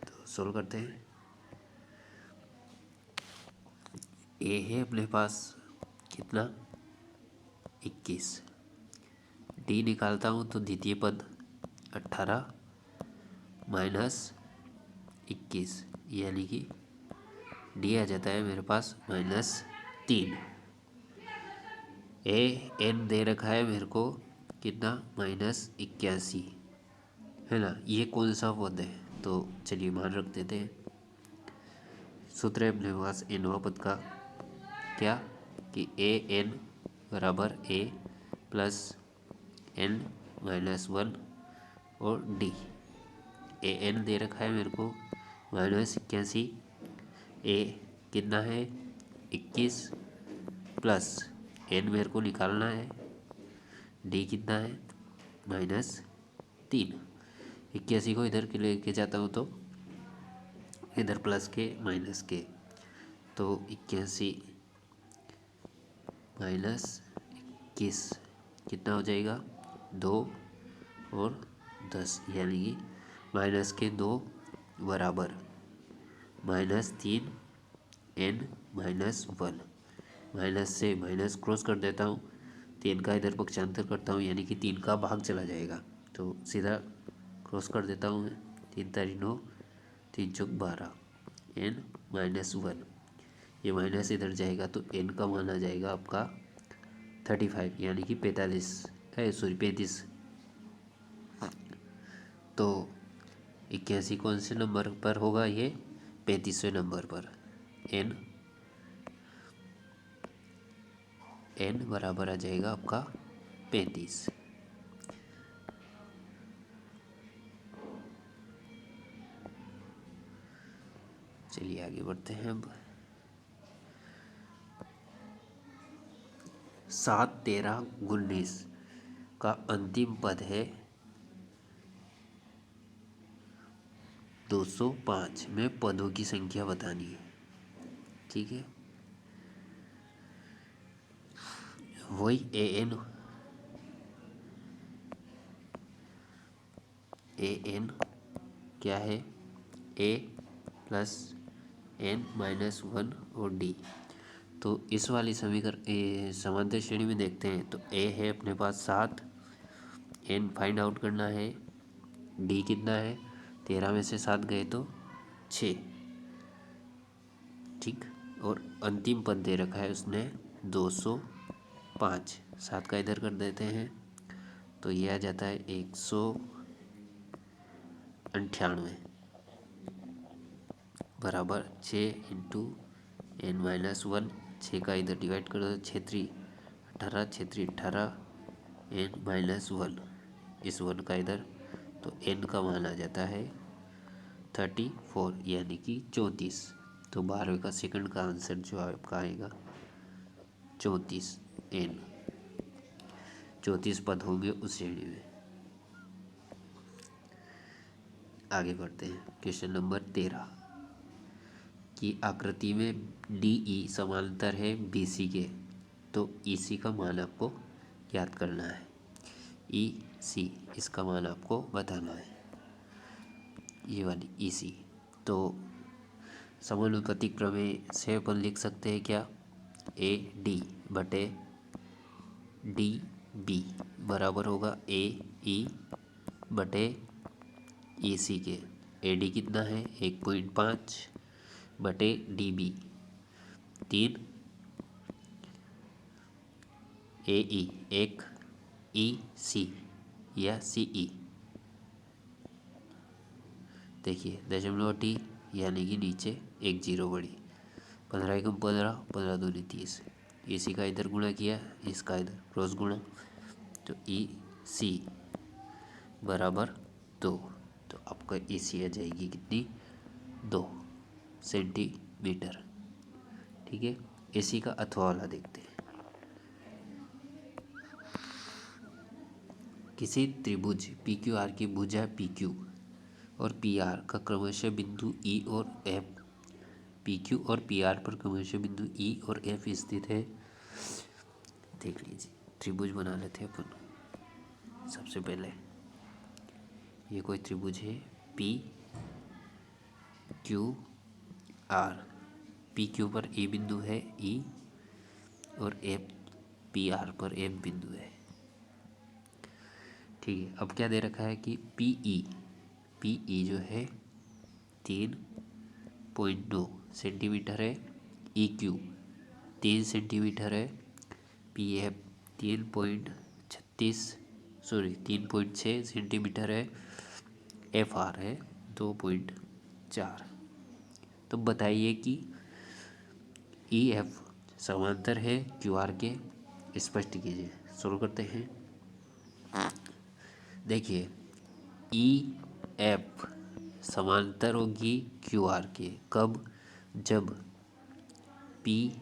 Speaker 1: तो सोल्व करते हैं। ए है अपने पास कितना 21, डी निकालता हूँ तो द्वितीय पद 18 -21 यानी कि डी आ जाता है मेरे पास -3। एन दे रखा है मेरे को कितना -81 है ना। ये कौन सा पद है तो चलिए मान रख देते हैं। सूत्र है अपने पास nवां पद का क्या कि ए एन बराबर ए प्लस एन माइनस वन और डी। ए एन दे रखा है मेरे को -81, ए कितना है 21 प्लस एन मेरे को निकालना है, डी कितना है -3। 81 को इधर के लेके जाता हूँ तो इधर प्लस के माइनस के, तो 81 माइनस 21 कितना हो जाएगा 2 और 10, यानी कि माइनस के 2 बराबर -3 n -1। माइनस से माइनस क्रॉस कर देता हूँ, 3 का इधर पक्षांतर करता हूँ यानी कि 3 का भाग चला जाएगा, तो सीधा क्रॉस कर देता हूँ मैं। 3 तारी 9, 3 चौक 12, n -1, ये माइनस इधर जाएगा तो n का मान आ जाएगा आपका 35 यानी कि 35। तो 81 कौन से नंबर पर होगा, ये 35वें नंबर पर। n बराबर आ जाएगा आपका 35। चलिए आगे बढ़ते हैं। अब 7, 13, 19 का अंतिम पद है 205 में पदों की संख्या बतानी है। ठीक है, वही ए एन क्या है ए प्लस एन -1 और डी। तो इस वाली समीकरण समांतर श्रेणी में देखते हैं तो ए है अपने पास 7, एन फाइंड आउट करना है, डी कितना है 13 में से 7 गए तो 6। ठीक, और अंतिम पद दे रखा है उसने 205, 7 का इधर कर देते हैं तो ये आ जाता है 198 बराबर 6 इंटू n-1। 6 का इधर डिवाइड कर दो, 6 3 18, 6 3 18, n-1 इस 1 का इधर, तो n का मान आ जाता है 34 यानी कि 34। तो 12वें का सेकंड का आंसर जो आपका आएगा 34, n 34 पद होंगे उस श्रेणी में। आगे बढ़ते हैं। क्वेश्चन नंबर 13 की आकृति में डी ई समांतर है बी सी के, तो ई सी का मान आपको याद करना है। ई सी इसका मान आपको बताना है, ये वाली ई सी। तो समानुपातिक प्रमेय से अपन लिख सकते हैं क्या, ए डी बटे डी बी बराबर होगा ए ई बटे ई सी के। ए डी कितना है 1.5 बटे डी बी 3, ए ई 1, ई सी या सी ई। देखिए दशमलव टी यानी कि नीचे 1 0 बढ़ी, 15 एकम 15, 15 दूनी 30। ई सी का इधर गुणा किया, इसका इधर क्रॉस गुणा, तो ई सी बराबर 2। तो आपका ई सी आ जाएगी कितनी 2 सेंटीमीटर। ठीक है, ए सी का अथवा वाला देखते हैं। किसी त्रिभुज पी क्यू आर की भुजा पी क्यू और पी आर का क्रमशः बिंदु ई और एफ, पी क्यू और पी आर पर क्रमशः बिंदु ई और एफ स्थित है। देख लीजिए, त्रिभुज बना लेते हैं अपन। सबसे पहले ये कोई त्रिभुज है P Q R, P Q पर ए बिंदु है ई और एफ पी आर पर एफ बिंदु है। ठीक है, अब क्या दे रखा है कि पी ई जो है 3.9 सेंटीमीटर है, ई क्यू 3 सेंटीमीटर है, पी एफ 3.6 सेंटीमीटर है, एफ आर है 2.4। तो बताइए कि ई एफ समांतर है क्यू आर के, स्पष्ट कीजिए। शुरू करते हैं। देखिए, ई एफ समांतर होगी क्यू आर के कब? जब पी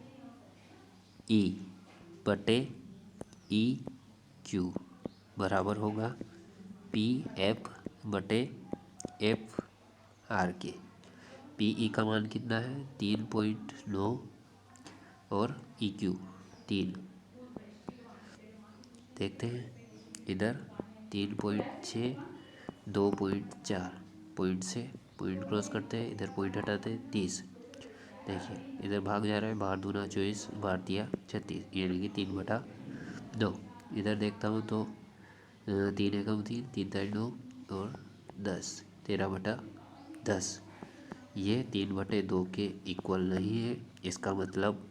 Speaker 1: ई बटे ई क्यू बराबर होगा पी एफ बटे एफ आर के। पी ई का मान कितना है? 3.9 और ई क्यू 3। देखते हैं इधर 3.6, 2.4, पॉइंट से पॉइंट क्रॉस करते हैं, इधर पॉइंट हटाते हैं 30। देखिए इधर भाग जा रहा है, बाहर दूना 24, बाहर दिया 36, यानी कि 3/2। इधर देखता हूँ तो 3 एकम 3, 3 9 और 10, 13/10। ये 3/2 के इक्वल नहीं है। इसका मतलब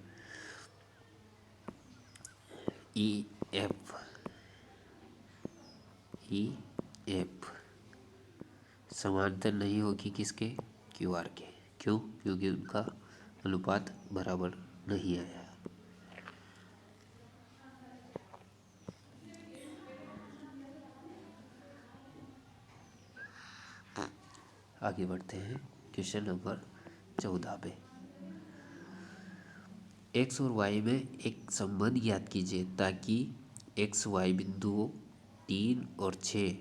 Speaker 1: ई एफ समांतर नहीं होगी किसके? क्यू आर के। क्यों? क्योंकि उनका अनुपात बराबर नहीं आया। आगे बढ़ते हैं क्वेश्चन नंबर 14 पे। एक्स और वाई में एक संबंध ज्ञात कीजिए ताकि एक्स वाई बिंदुओं 3 और 6,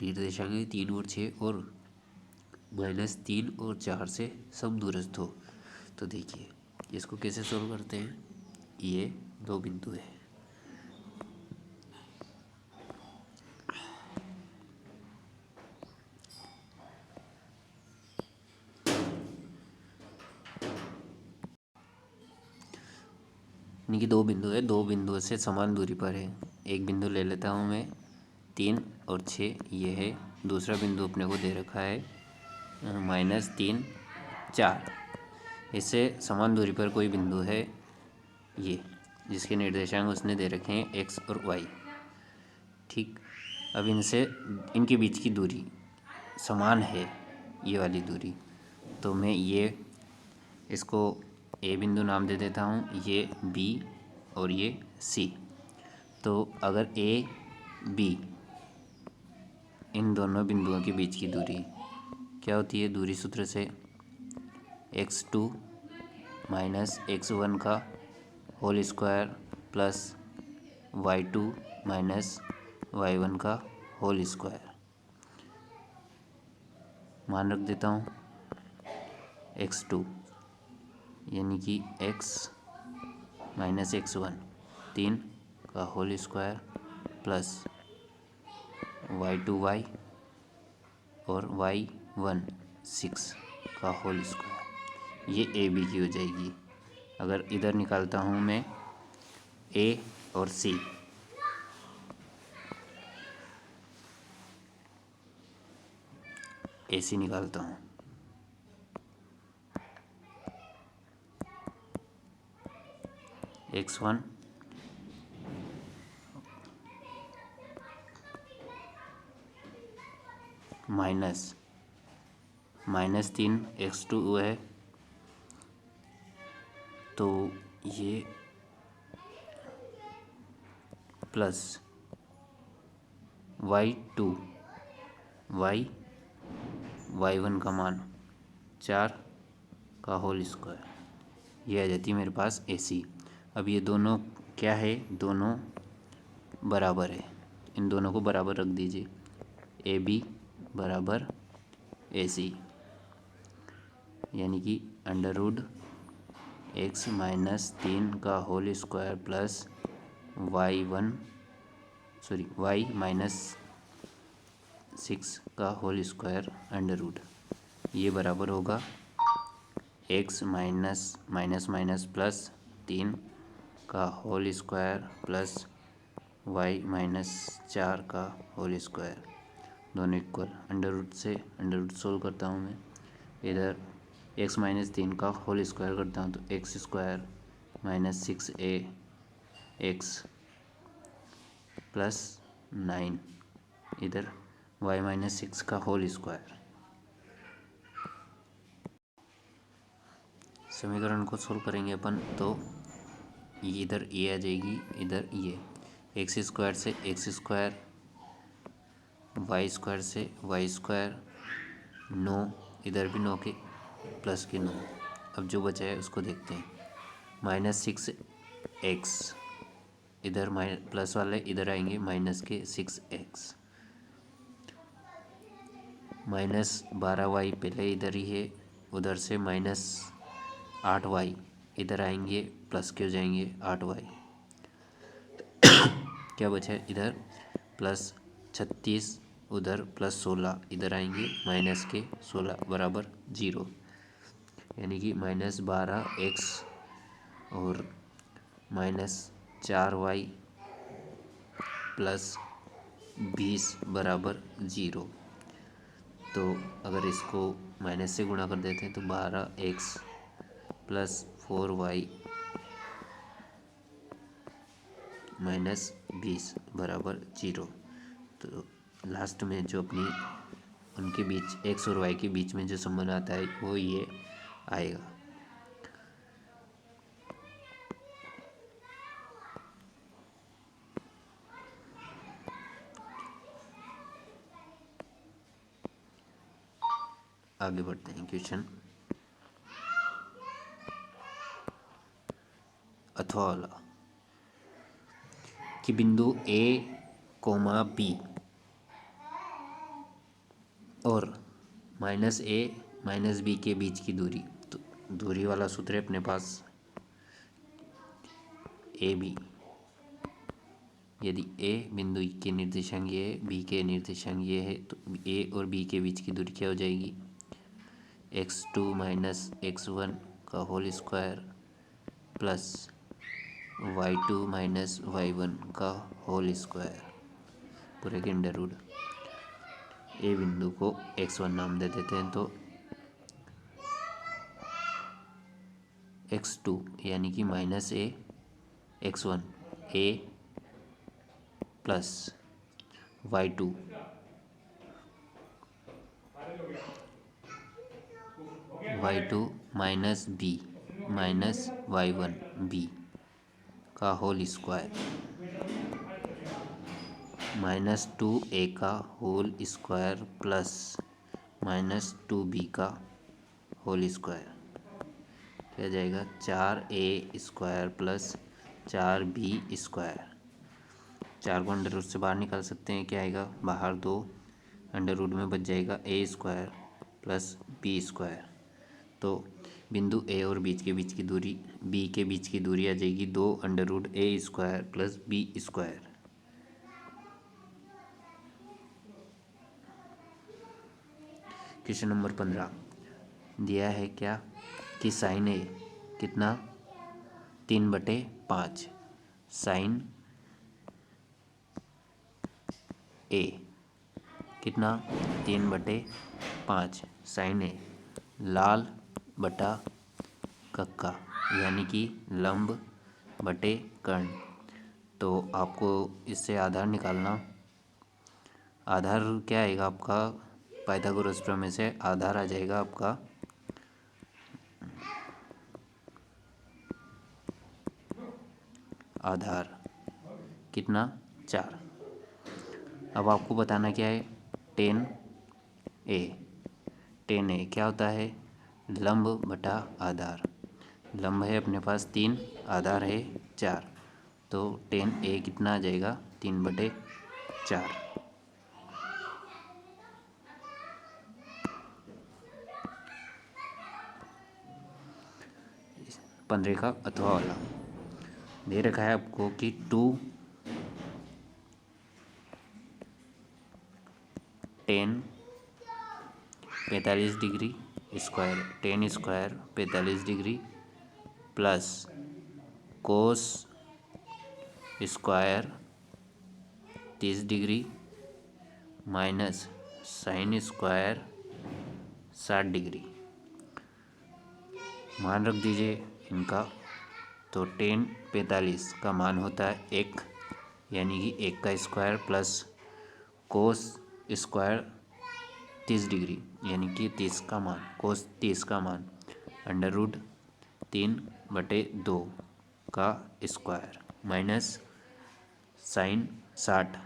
Speaker 1: निर्देशांक 3 और 6 और -3 और 4 से समदूरस्थ हो। तो देखिए इसको कैसे सोल्व करते हैं। ये दो बिंदु है, यानी कि दो बिंदु है, दो बिंदुओं से समान दूरी पर है। एक बिंदु ले लेता हूँ मैं 3 और 6, ये है। दूसरा बिंदु अपने को दे रखा है -3 4। इससे समान दूरी पर कोई बिंदु है ये, जिसके निर्देशांक उसने दे रखे हैं एक्स और वाई। ठीक, अब इनसे इनके बीच की दूरी समान है, ये वाली दूरी। तो मैं ये इसको ए बिंदु नाम दे देता हूँ, ये बी और ये सी। तो अगर ए बी इन दोनों बिंदुओं के बीच की दूरी क्या होती है? दूरी सूत्र से x2 माइनस x1 का whole square plus y2 minus y1 का होल स्क्वायर। मान रख देता हूँ x2 यानी कि x माइनस x1 3 का होल स्क्वायर प्लस y2y और y1 6 का होल स्क्वायर। ये ए बी की हो जाएगी। अगर इधर निकालता हूँ मैं ए और सी, ए सी निकालता हूँ, x1 -3 x2 है, तो ये प्लस y2 y1 का मान 4 का होल स्क्वायर। ये आ जाती है मेरे पास ए सी। अब ये दोनों क्या है? दोनों बराबर है। इन दोनों को बराबर रख दीजिए, ए बी बराबर ए सी, यानी कि √x -3 का होल स्क्वायर प्लस y-6 का होल स्क्वायर √ ये बराबर होगा x माइनस प्लस 3 का होल स्क्वायर प्लस y-4 का होल स्क्वायर, दोनों इक्वल। √ से √ सोल्व करता हूँ मैं। इधर x -3 का होल स्क्वायर करता हूँ तो x² -6ax प्लस 9, इधर y-6 का होल स्क्वायर। समीकरण को सोल्व करेंगे अपन तो ये इधर ए आ जाएगी, इधर ये एक्स स्क्वायर से एक्स स्क्वायर, वाई स्क्वायर से वाई स्क्वायर, 9 इधर भी 9 के प्लस के 9। अब जो बचा है उसको देखते हैं। -6x इधर प्लस वाले इधर आएंगे, -6x, -12y पहले इधर ही है, उधर से -8y इधर आएंगे, प्लस के हो जाएंगे 8y। क्या बचा है इधर +36, उधर +16 इधर आएंगे, -16 बराबर 0, यानी कि -12x और -4y + 20 बराबर 0। तो अगर इसको माइनस से गुणा कर देते हैं तो 12x + 4y - 20 बराबर 0। तो लास्ट में जो अपनी उनके बीच x और y के बीच में जो संबंध आता है वो ये आएगा। आगे बढ़ते हैं। क्वेश्चन अथवा वाला कि बिंदु A, B और -a -b के बीच की दूरी, तो दूरी वाला सूत्र है अपने पास AB। यदि A बिंदु के निर्देशांक ये है, B के निर्देशांक ये है, तो A और B के बीच की दूरी क्या हो जाएगी? x2 - x1 का whole square plus y2 - y1 का होल स्क्वायर पूरे के अंडर रूट। ए बिंदु को x1 नाम दे देते हैं, तो x2 यानी कि -a x1 a plus y2 minus b minus y1 b का होल स्क्वायर -2a का होल स्क्वायर प्लस -2b का होल स्क्वायर क्या जाएगा? 4a square plus 4b square. 4 को अंडर रूट से बाहर निकाल सकते हैं, क्या आएगा? बाहर 2, अंडर रूट में बच जाएगा a square plus b square. तो बिंदु ए और बीच के बीच की दूरी, बी के बीच की दूरी आ जाएगी 2 under root a square plus b square. Question number 15 दिया है क्या कि साइन ए कितना 3/5, साइन ए कितना 3/5, साइन ए लाल बटा कक्का यानी कि लंब बटे कर्ण। तो आपको इससे आधार निकालना, आधार क्या आएगा आपका? पाइथागोरस प्रमेय से आधार आ जाएगा आपका आधार कितना 4। अब आपको बताना क्या है? 10a क्या होता है? लंब बटा आधार। लंब है अपने पास 3, आधार है 4, तो 10a कितना आ जाएगा? 3/4। 15 का अथवा वाला दे रखा है आपको कि 2 10 45 degree square, 10 square 45 degree plus cos square 30 degree minus sine square 60 degree. मान रख दीजिए इनका। तो 10 45 का मान होता है 1, यानी कि 1 का square plus cos square 30 degree यानी कि 30 का मान, कोस 30 का मान, अंडर रूट 3/2 का स्क्वायर माइनस साइन 60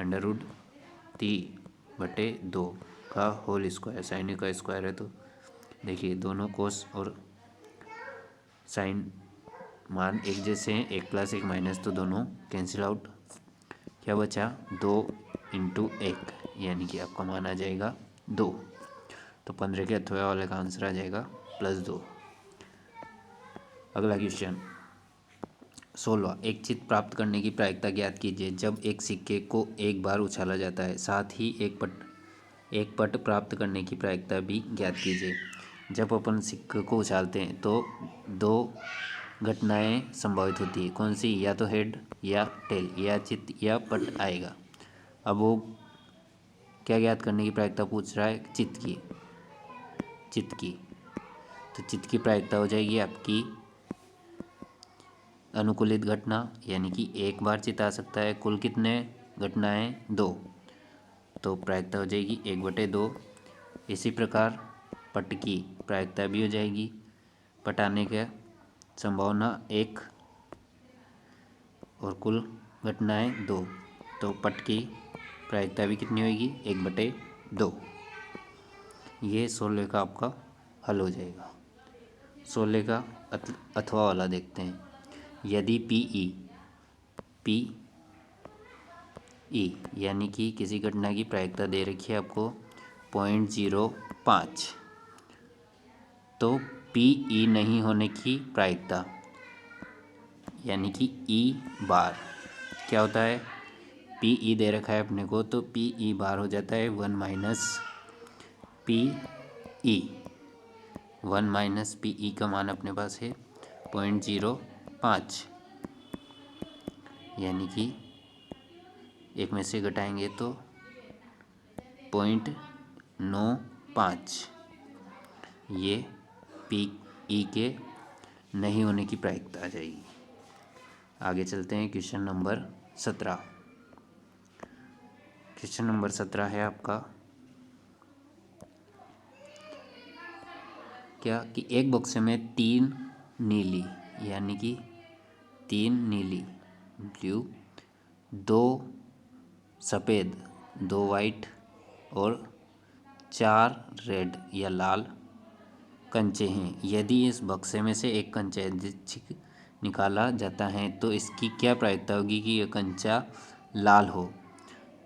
Speaker 1: √3/2 का होल स्क्वायर। साइन का स्क्वायर है तो देखिए दोनों कोस और साइन मान एक जैसे हैं, 1 + 1 - तो दोनों कैंसिल आउट। क्या बचा 2 × 1 यानी कि आपका मान आ जाएगा 2। तो 15 के अथवा वाले का आंसर आ जाएगा +2। अगला क्वेश्चन 16। एक चित्र प्राप्त करने की प्रायिकता ज्ञात कीजिए जब एक सिक्के को एक बार उछाला जाता है, साथ ही एक पट प्राप्त करने की प्रायिकता भी ज्ञात कीजिए। जब अपन सिक्के को उछालते हैं तो 2 घटनाएं संभावित होती है, कौन सी? या तो हेड या टेल, या चित्त या पट आएगा। अब वो क्या ज्ञात करने की प्रायिकता पूछ रहा है? चित्त की। तो चित्त की प्रायिकता हो जाएगी आपकी अनुकूलित घटना, यानी कि एक बार चित्त आ सकता है। कुल कितने घटनाएं? 2। तो प्रायिकता हो जाएगी 1/2। इसी प्रकार पट की प्रायिकता भी हो जाएगी। पट आने का संभावना 1 और कुल घटनाएं 2। तो पट की प्रायिकता भी कितनी होगी? 1/2। ये 16 का आपका हल हो जाएगा। 16 का अथवा वाला देखते हैं। यदि पी यानी कि किसी घटना की प्रायिकता दे रखी है आपको 0.05, तो पी नहीं होने की प्रायिकता यानी कि बार क्या होता है? पी दे रखा है अपने को, तो पी बार हो जाता है 1 - पी। 1 - पी का मान अपने पास है 0.05, यानी कि एक में से घटाएंगे तो 0.95। ये पी के नहीं होने की प्रायिकता आ जाएगी। आगे चलते हैं क्वेश्चन नंबर 17। क्वेश्चन नंबर 17 है आपका क्या कि एक बक्से में 3 नीली यानी कि 3 नीली ब्लू, 2 सफ़ेद, 2 वाइट और 4 रेड या लाल कंचे हैं। यदि इस बक्से में से एक कंचा यादृच्छिक निकाला जाता है तो इसकी क्या प्रायिकता होगी कि यह कंचा लाल हो?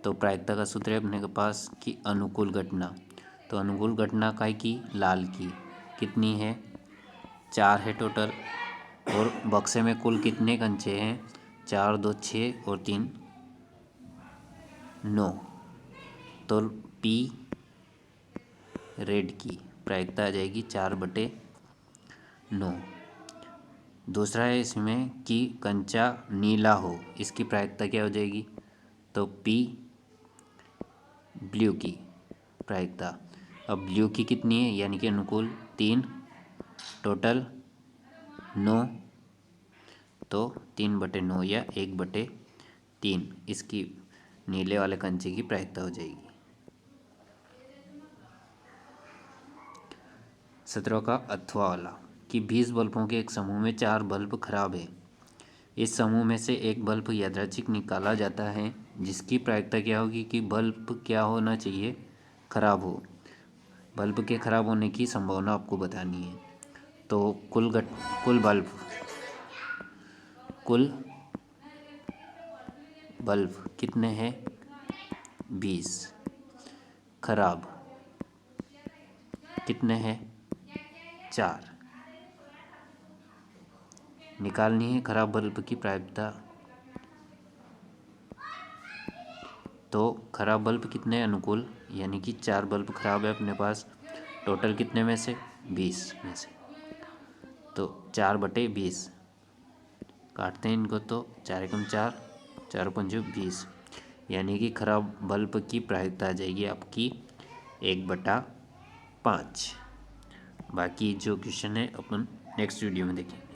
Speaker 1: तो प्रायिकता का सूत्र है अपने के पास कि अनुकूल घटना। तो अनुकूल घटना काय की? लाल की। कितनी है? 4 है टोटल। और बक्से में कुल कितने कंचे हैं? 4 2 6 और 3 9। तो पी रेड की प्रायिकता आ जाएगी 4/9। दूसरा है इसमें कि कंचा नीला हो, इसकी प्रायिकता क्या हो जाएगी? तो पी ब्लू की प्रायिकता। अब ब्लू की कितनी है? यानी कि अनुकूल 3, टोटल 9। तो 3/9 या 1/3 इसकी नीले वाले कंचे की प्रायिकता हो जाएगी। 17 का अथवा वाला कि 20 बल्बों के एक समूह में 4 बल्ब खराब है। इस समूह में से एक बल्ब यादृच्छिक निकाला जाता है, जिसकी प्रायिकता क्या होगी कि बल्ब क्या होना चाहिए? खराब हो। बल्ब के खराब होने की संभावना आपको बतानी है। तो कुल बल्ब कितने हैं? 20। खराब कितने हैं? 4। निकालनी है खराब बल्ब की प्रायिकता। तो खराब बल्ब कितने अनुकूल, यानी कि 4 बल्ब खराब है अपने पास। टोटल कितने में से? 20 में से। तो 4/20 काटते हैं इनको, तो 4 × 4 4 × 5 20, यानी कि खराब बल्ब की प्रायिकता आ जाएगी आपकी 1/5। बाकी जो क्वेश्चन है अपन नेक्स्ट वीडियो में देखें।